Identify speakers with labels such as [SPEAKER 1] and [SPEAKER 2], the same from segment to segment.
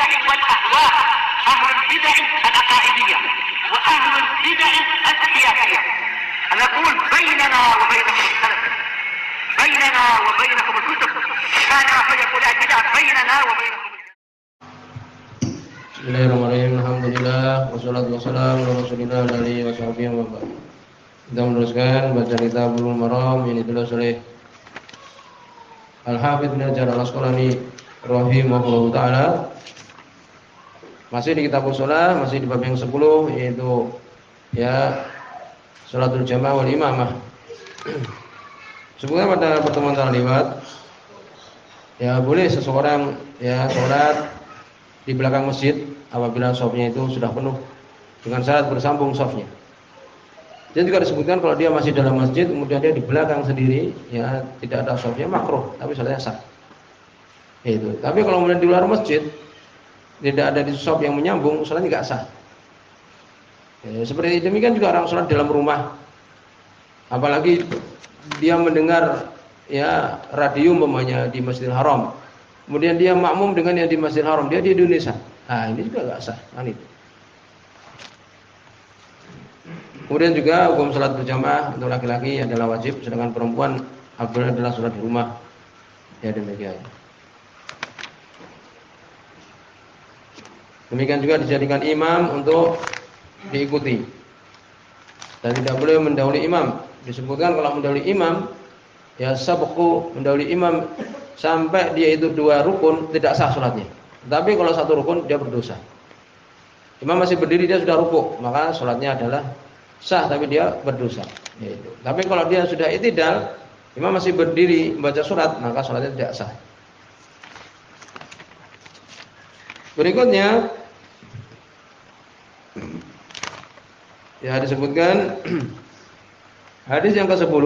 [SPEAKER 1] البدع والأهواء، أهل البدع العقائدية وأهل البدع السياسية. نقول بيننا وبينكم السلف، بيننا وبينكم الكتب، كان فيقول البدع بيننا وبينكم.
[SPEAKER 2] Bismillahirrahmanirrahim. Alhamdulillah wassalatu wassalamu ala Rasulillah alihi washabihi wa ba'd. Kita meneruskan baca Kitabul Maram yang ditulis oleh Al-Hafidz Ibnu Hajar Al-Asqalani rahimahullahu taala. Masih di Kitabul Shalah, masih di bab yang 10, yaitu ya Shalatul Jamaah wal Imamah. Sebelumnya pada pertemuan terlewat, ya boleh seseorang ya salat di belakang masjid apabila shafnya itu sudah penuh dengan syarat bersambung shafnya. Dan juga disebutkan kalau dia masih dalam masjid kemudian dia di belakang sendiri ya tidak ada shafnya makruh tapi salatnya sah. Itu. Tapi kalau kemudian di luar masjid tidak ada di shaf yang menyambung, salatnya enggak sah. Ya, seperti demikian juga orang salat dalam rumah. Apalagi dia mendengar ya radio umpamanya di Masjidil Haram. Kemudian dia makmum dengan yang di Masjidil Haram, dia di Indonesia. Nah, ini juga enggak sah kan itu. Kemudian juga hukum salat berjamaah untuk laki-laki adalah wajib, sedangkan perempuan afdal adalah salat di rumah. Ya demikian. Demikian juga dijadikan imam untuk diikuti. Dan tidak boleh mendahului imam. Disebutkan kalau mendahului imam ya sabqu, mendahului imam sampai dia itu 2 rukun tidak sah salatnya. Tapi kalau 1 rukun dia berdosa. Imam masih berdiri dia sudah rukuk, maka salatnya adalah sah tapi dia berdosa. Yaitu. Tapi kalau dia sudah i'tidal, imam masih berdiri membaca surat, maka salatnya tidak sah. Berikutnya ya disebutkan hadis yang ke-10.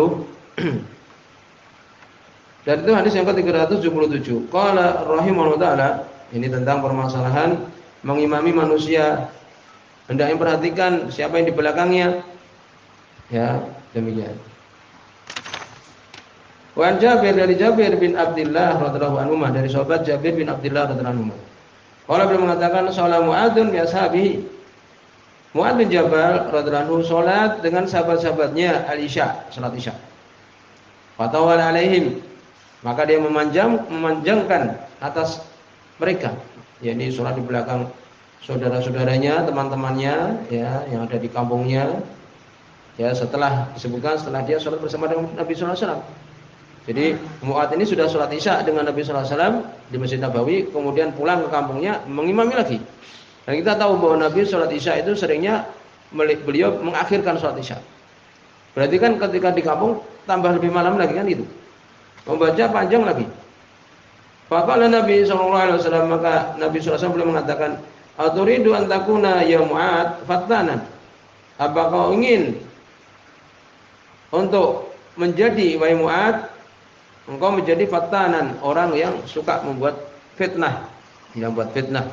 [SPEAKER 2] Dan itu hadis yang ke-377. Qala rahimahullahu taala, ini tentang permasalahan mengimami manusia. Hendaknya perhatikan siapa yang di belakangnya. Ya, demikian. Wa Jabir dari Jabir bin Abdullah radhiyallahu anhu, dari sahabat Jabir bin Abdullah radhiyallahu anhu. Qala beliau mengatakan salat Muadzun bi ashabihi. Muadz bin Jabal radhiyallahu anhu salat dengan sahabat-sahabatnya al-Isya, salat Isya. Fatawala alaihim, maka dia memanjangkan atas mereka, yakni salat di belakang saudara-saudaranya, teman-temannya ya yang ada di kampungnya. Ya setelah disebutkan setelah dia salat bersama dengan Nabi sallallahu alaihi wasallam. Jadi Muadz ini sudah salat Isya dengan Nabi sallallahu alaihi wasallam di Masjid Nabawi, kemudian pulang ke kampungnya mengimami lagi. Dan kita tahu bahwa Nabi salat Isya itu seringnya beliau mengakhirkan salat Isya. Berarti kan ketika di kampung tambah lebih malam lagi kan itu. Membaca panjang lagi. Faqala Nabi sallallahu alaihi wasallam, maka Nabi sallallahu alaihi wasallam beliau mengatakan, "Aturidu an takuna ya Muadz fattanan?" Apa kau ingin untuk menjadi wahai Muadz engkau menjadi fattanan, orang yang suka membuat fitnah, yang buat fitnah.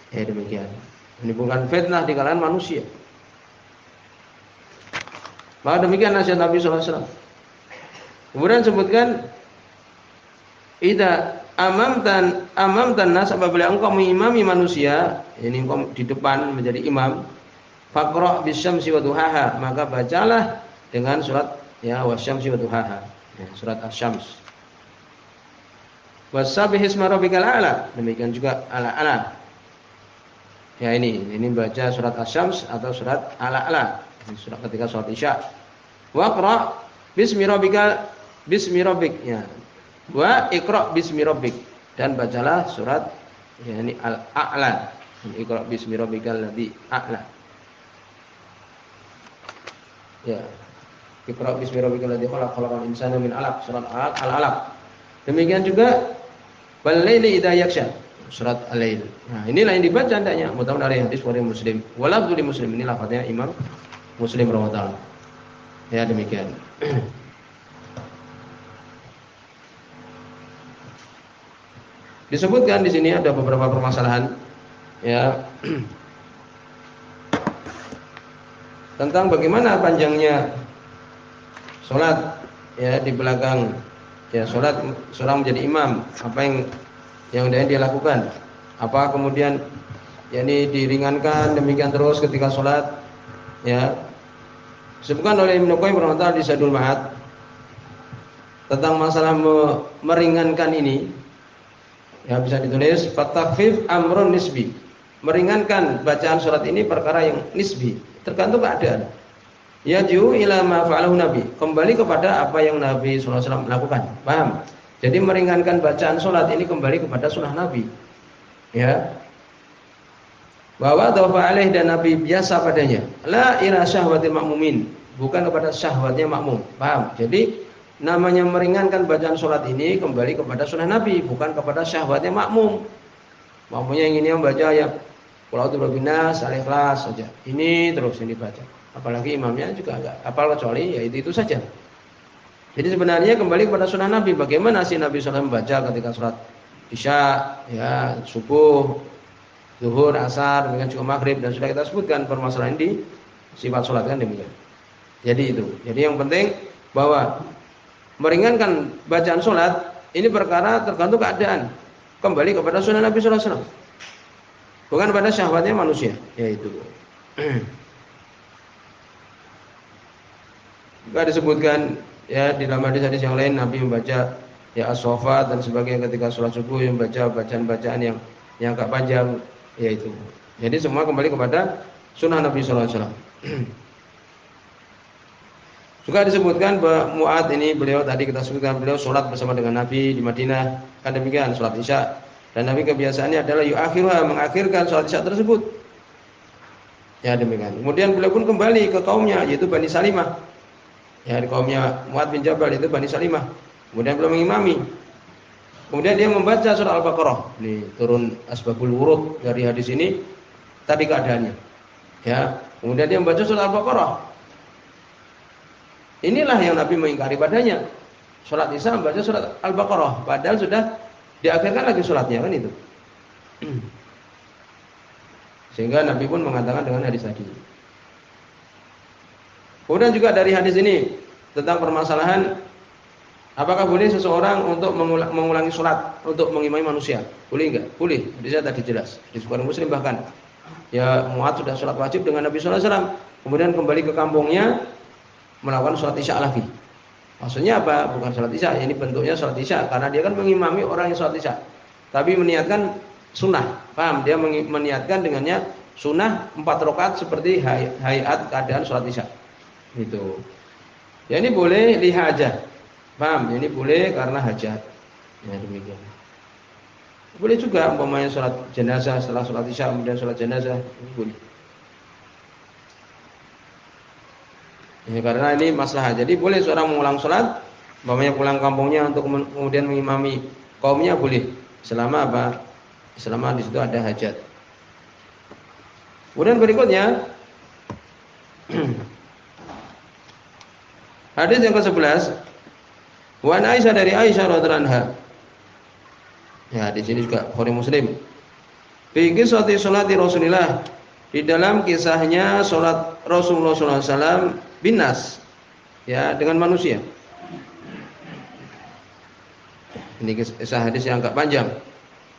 [SPEAKER 2] Ya demikian. Ini bukan fitnah di kalangan manusia. Maka demikian nasihat Nabi sallallahu alaihi wasallam. Kemudian sebutkan idza amamtan nas, apabila engkau mengimami manusia, ini engkau di depan menjadi imam, faqra bisyamsi wa duhaha, maka bacalah dengan surat ya wasyamsi wa duhaha, ya, surat asy-syams. Wasabbihisma rabbikal a'la, demikian juga ala-ala. Ya ini baca surat asy-syams atau surat ala-ala, surat ketika salat Isya. Waqra bismi rabbik, ya. Wa iqra bismi rabbik, dan bacalah surat yakni al-a'la. Iqra bismi rabbikal ladzi a'la. Ya. Iqra bismi rabbikal ladzi khalaq, khalaqal insana min 'alaq, surat al-alaq. Demikian juga wal laili idza yaghsha, surat al-lail. Nah, inilah yang dibaca hendaknya. Mudah-mudahan dari hadis riwayat Muslim. Walafdhu li Muslim, ini lafaznya Imam Muslim rahimahullah. Ya demikian. Disebutkan di sini ada beberapa permasalahan ya tentang bagaimana panjangnya salat ya di belakang ya salat seorang menjadi imam, apa yang dia lakukan. Apa kemudian yakni diringankan demikian terus ketika sholat, ya. Disebutkan oleh Ibnu Qayyim rahimahullah di Zadul Ma'ad tentang masalah meringankan ini, ya bisa ditulis fatakfif amrun nisbi. Meringankan bacaan surat ini perkara yang nisbi, tergantung keadaan. Yaju ila ma fa'alahu Nabi, kembali kepada apa yang Nabi sallallahu alaihi wasallam lakukan. Paham? Jadi meringankan bacaan salat ini kembali kepada sunnah Nabi. Ya. Bahwa dhafa alaih dan Nabi biasa padanya. La ila syahwatil makmumin, bukan kepada syahwatnya makmum. Paham? Jadi namanya meringankan bacaan salat ini kembali kepada sunnah Nabi, bukan kepada syahwatnya makmum. Makmumnya yang ini membaca ya qul a'udzu birabbin nas, al-ikhlas saja. Ini terus yang dibaca. Apalagi imamnya juga enggak hafal kecuali ya itu saja. Jadi sebenarnya kembali kepada sunnah Nabi. Bagaimana sih Nabi SAW membaca ketika sholat isya, ya subuh, zuhur, asar, dengan juga maghrib, dan sudah kita sebutkan permasalahan di sifat sholat kan demikian. Jadi itu. Jadi yang penting bahwa meringankan bacaan sholat ini perkara tergantung keadaan. Kembali kepada sunnah Nabi SAW. Bukan pada syahwatnya manusia. Yaitu. Juga disebutkan ya di dalam hadis-hadis yang lain Nabi membaca ya as-shofat dan sebagainya ketika sholat subuh, yang membaca bacaan-bacaan yang agak panjang, yaitu. Jadi semua kembali kepada sunnah Nabi sallallahu alaihi wasallam. Juga disebutkan bahwa Mu'ad ini beliau tadi kita sebutkan beliau sholat bersama dengan Nabi di Madinah, kan demikian sholat isya, dan Nabi kebiasaannya adalah yu'akhiruha, mengakhirkan sholat isya tersebut. Ya demikian. Kemudian beliau pun kembali ke kaumnya yaitu Bani Salimah. Ya, di kaumnya Mu'ad bin Jabal itu Bani Salimah. Kemudian beliau mengimami. Kemudian dia membaca surah Al-Baqarah. Ini turun asbabul wurud dari hadis ini tadi keadaannya. Ya, kemudian dia membaca surah Al-Baqarah. Inilah yang Nabi mengingkari padanya. Salat Isya membaca surah Al-Baqarah, padahal sudah diakhirkan lagi salatnya kan itu. Sehingga Nabi pun mengatakan dengan hadis tadi. Kemudian juga dari hadis ini tentang permasalahan apakah boleh seseorang untuk mengulangi sholat untuk mengimami manusia? Boleh enggak? Boleh. Hadisnya tadi jelas. Di Bukhari Muslim bahkan. Ya Mu'ad sudah sholat wajib dengan Nabi sallallahu alaihi wasallam, kemudian kembali ke kampungnya melakukan sholat isya lagi. Maksudnya apa? Bukan sholat isya, ini bentuknya sholat isya karena dia kan mengimami orang yang sholat isya. Tapi meniatkan sunnah. Paham? Dia meniatkan dengannya sunnah 4 rakaat seperti hayat keadaan sholat isya. Itu. Ya ini boleh lihajah. Paham? Ini boleh karena hajat. Ya demikian. Boleh juga umpamanya sholat jenazah setelah sholat isya kemudian sholat jenazah, boleh. Ya, karena ini maslahat. Jadi boleh seorang mengulang sholat, umpamanya pulang kampungnya untuk kemudian mengimami kaumnya boleh. Selama apa? Selama di situ ada hajat. Kemudian berikutnya hadis yang ke-11, Wan Aisyah dari Aisyah radhiyallahu anha. Ya, di sini juga Bukhari Muslim. Fi qissati sholati Rasulillah, di dalam kisahnya salat Rasulullah sallallahu alaihi wasallam binas, ya dengan manusia. Ini kisah hadis yang agak panjang.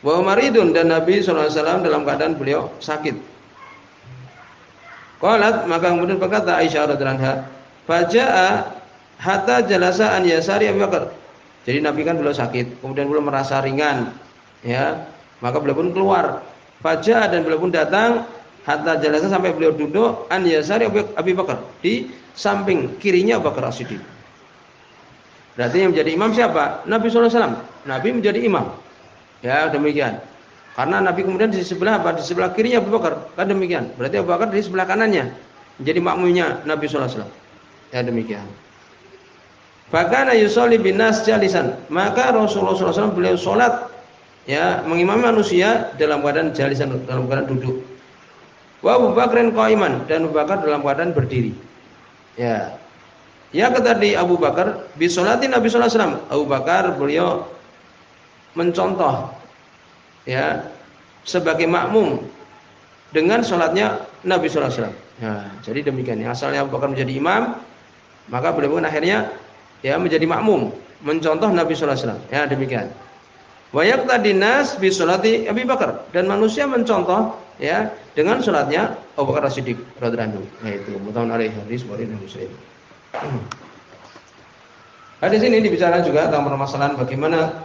[SPEAKER 2] Wa maridun, dan Nabi sallallahu alaihi wasallam dalam keadaan beliau sakit. Qalat, maka kemudian berkata Aisyah radhiyallahu anha, faja'a hatta jalasa an yasari Abu Bakar. Jadi Nabi kan beliau sakit, kemudian beliau merasa ringan, ya, maka beliau pun keluar. Faja'a, dan beliau pun datang hatta jalasa sampai beliau duduk an yasari Abu Bakar, di samping kirinya Abu Bakar As-Siddiq. Berarti yang menjadi imam siapa? Nabi sallallahu alaihi wasallam. Nabi menjadi imam. Ya, demikian. Karena Nabi kemudian di sebelah apa? Di sebelah kirinya Abu Bakar. Kan demikian. Berarti Abu Bakar di sebelah kanannya. Menjadi makmumnya Nabi sallallahu alaihi wasallam. Ya demikian. Fakana yusolli binas jalisan. Maka Rasulullah SAW beliau sholat, ya, mengimami manusia dalam keadaan jalisan, dalam keadaan duduk. Wa Abu Bakrin qaiman, dan Abu Bakar dalam keadaan berdiri. Ya. Ya kata di Abu Bakar, bi sholatin Nabi sallallahu alaihi wasallam. Abu Bakar beliau mencontoh, ya, sebagai makmum dengan sholatnya Nabi sallallahu alaihi wasallam. Ya, jadi demikian. Asalnya Abu Bakar menjadi imam, maka beliau pun akhirnya ya menjadi makmum, mencontoh Nabi sallallahu alaihi wasallam. Ya demikian. Wa yaqtadi nas bi sholati Abi Bakar, dan manusia mencontoh ya dengan salatnya Abu Bakar As-Siddiq radhiyallahu anhu. Nah itu muttafaqun alaihi, hadis Bukhari dan Muslim. Hadis ini dibicarakan juga tentang permasalahan bagaimana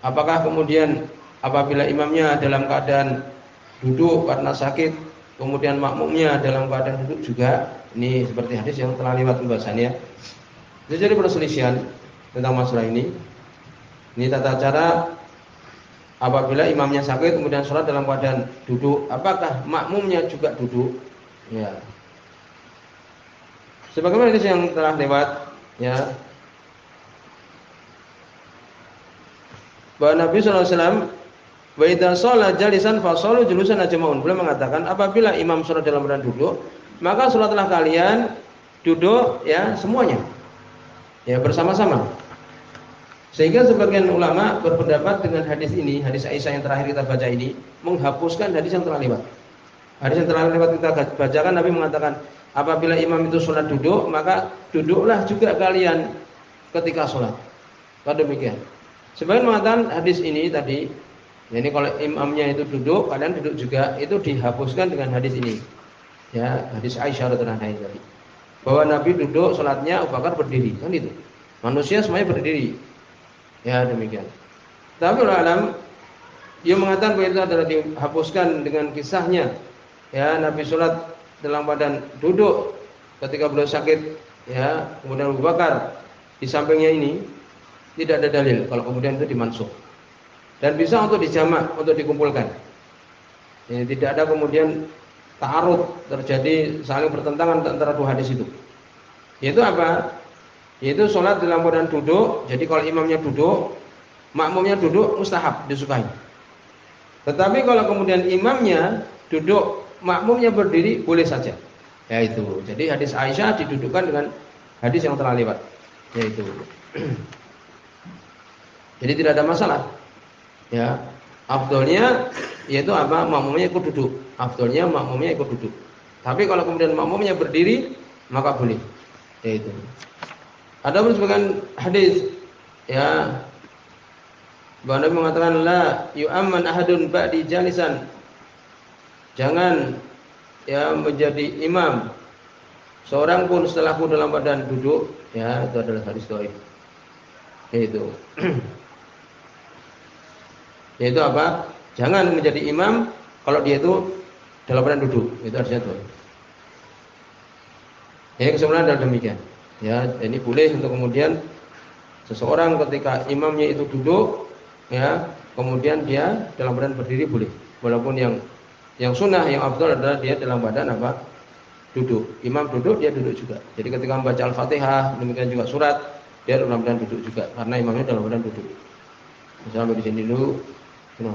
[SPEAKER 2] apakah kemudian apabila imamnya dalam keadaan duduk karena sakit, kemudian makmumnya dalam keadaan duduk juga. Ini seperti hadis yang telah lewat pembahasannya. Jadi perselisihan tentang masalah ini. Ini tata cara apabila imamnya sakit kemudian sholat dalam keadaan duduk, apakah makmumnya juga duduk? Ya. Sebagaimana hadis yang telah lewat, ya. Bahwa Nabi SAW wa idza shalla jalisan fa shallu julusan ajmaun. Beliau mengatakan apabila imam sholat dalam keadaan duduk, maka sholatlah kalian duduk ya semuanya. Ya bersama-sama. Sehingga sebagian ulama berpendapat dengan hadis ini, hadis Aisyah yang terakhir kita baca ini, menghapuskan hadis yang telah lewat. Hadis yang telah lewat kita bacakan, Nabi mengatakan, apabila imam itu sholat duduk, maka duduklah juga kalian ketika sholat. Pada demikian. Sebagian mengatakan hadis ini tadi, jadi kalau imamnya itu duduk, kalian duduk juga, itu dihapuskan dengan hadis ini. Ya, hadis Aisyah radhiyallahu anha tadi. Bahwa Nabi duduk, sholatnya Abu Bakar berdiri, kan itu. Manusia semuanya berdiri. Ya demikian. Tapi ulama dia mengatakan bahwa itu adalah dihapuskan dengan kisahnya. Ya Nabi sholat dalam badan duduk ketika beliau sakit. Ya kemudian Abu Bakar di sampingnya ini tidak ada dalil kalau kemudian itu dimansuh. Dan bisa untuk dijamak, untuk dikumpulkan. Ini tidak ada kemudian ta'arud terjadi saling bertentangan antara dua hadis itu. Yaitu apa? Yaitu sholat dalam keadaan duduk. Jadi kalau imamnya duduk, makmumnya duduk, mustahab, disukai. Tetapi kalau kemudian imamnya duduk, makmumnya berdiri, boleh saja. Yaitu. Jadi hadis Aisyah didudukkan dengan hadis yang telah lewat. Yaitu. Jadi tidak ada masalah. Ya, afdolnya yaitu apa? Makmumnya ikut duduk. Afdolnya makmumnya ikut duduk. Tapi kalau kemudian makmumnya berdiri, maka boleh. Yaitu. Ada pun sebagian hadis ya bahwa Nabi mengatakan la yu'amman ahadun ba'di jalisan. Jangan ya menjadi imam seorang pun setelahku dalam badan duduk, ya itu adalah hadis dhaif. Yaitu yaitu apa? Jangan menjadi imam kalau dia itu dalam badan duduk. Itu artinya dhaif. Ya kesimpulan adalah demikian. Ya, ini boleh untuk kemudian seseorang ketika imamnya itu duduk, ya, kemudian dia dalam badan berdiri boleh. Walaupun yang sunnah, yang afdal adalah dia dalam badan apa? Duduk. Imam duduk, dia duduk juga. Jadi ketika membaca Al-Fatihah, demikian juga surat, dia dalam badan duduk juga karena imamnya dalam badan duduk. Sampai di sini dulu. Sudah